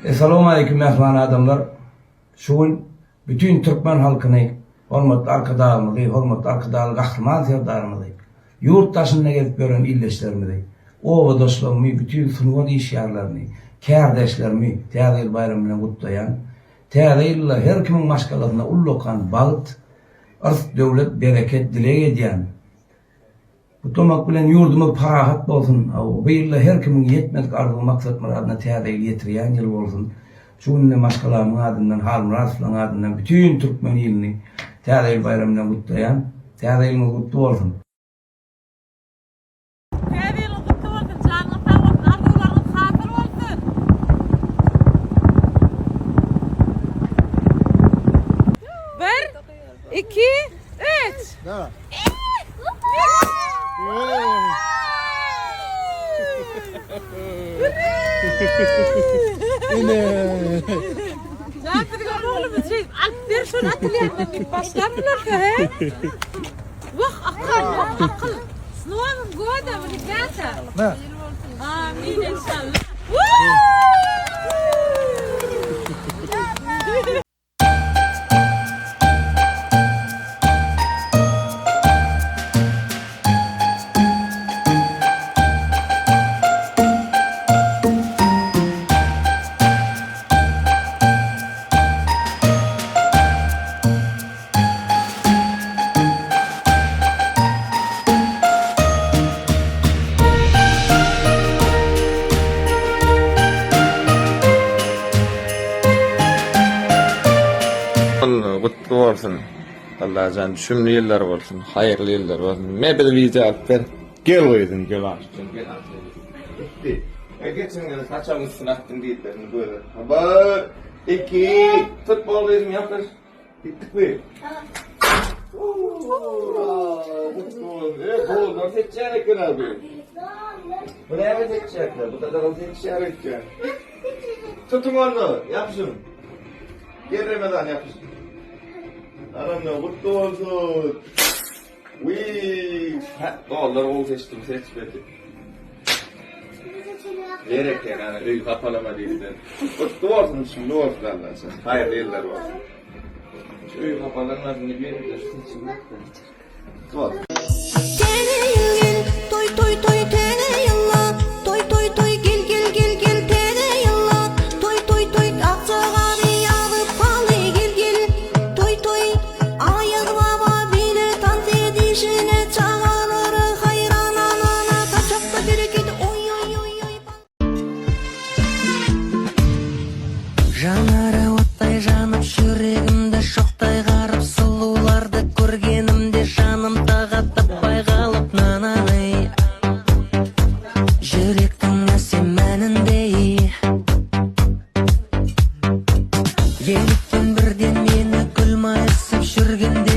Esselamu aleyküm mehman adamlar. Şugün bütün Türkmen halkını, hormatly arkadaşlarymyzy, hormatly arkadaşlar gahrman sevdarymyzy, yurt daşynda gelip gören illeşlerimizi, owa dostlarymyzy, bütün sunuwan işyarlaryny, kärdeşlerimi Täze bayramı bilen gutlayan, Täze ýylla her kimin maşgalaryna ullokan bagyt, ırz döwlet bereket dilek edýän. Gutlamak bilen yurdumyz parahat bolsun. Bu ýylla her kimin ýetmedik arzuw maksat muradyna Täze ýetirýän ýyl bolsun. Şu günde maşgalamyň adyndan, Harun Rasulaň adyndan bütün Türkmen ýylyny Täze bayramı bilen gutlayan, Täze ýylyň gutly bolsun. İki, üç. Ne? Zaten oğlumuz şey, alp der şunu atılıyor. Başlamıyorlar ki he. Bak akıl. Sınavın goda bunu gelse. Ne? Amin inşallah. Gutlu bolsun. Allah can şümlü ýyllar bolsun, haýyrly ýyllar bolsun. Me bir wiza alyp ber. Gel goýdun, gel aç. Gel aç. Bitti. Geçen gün kaçamın sınaktın diýiplerini böyle. Habar 2 futbol bizim yapar. Bittik mi? Gol nasıl seçecek abi? Bu ne yapacak seçecekler? Bu da nasıl seçecek? Tutun onu, yapsın. Gelmeden yapsın. Aramda mutlu olsun. Doğallar ol seçtim, seçmedi. Gerek yani, öyle kapalama değildi. Mutlu olsun şimdi, olsun Allah sen. Hayırlı yıllar olsun. Öyle kapalanmasını bir yerde seçim yok da. Mutlu olsun. Toy toy toy tene yalla, toy toy toy gel gel gel gel tene yalla, toy toy toy akçagany ýagyp paly gel gel, toy toy aýyg baba bile tant edişine çağanary hayran anana taçakda bereket oy oy oy oy. Janary otday janyp yüregimde şoqday garyp suluwlарды görgenimde janym tagatyp baygalyp nanany. Yürekdiň sen menindey. Gelipden birden meni gülmaýsyp sürgende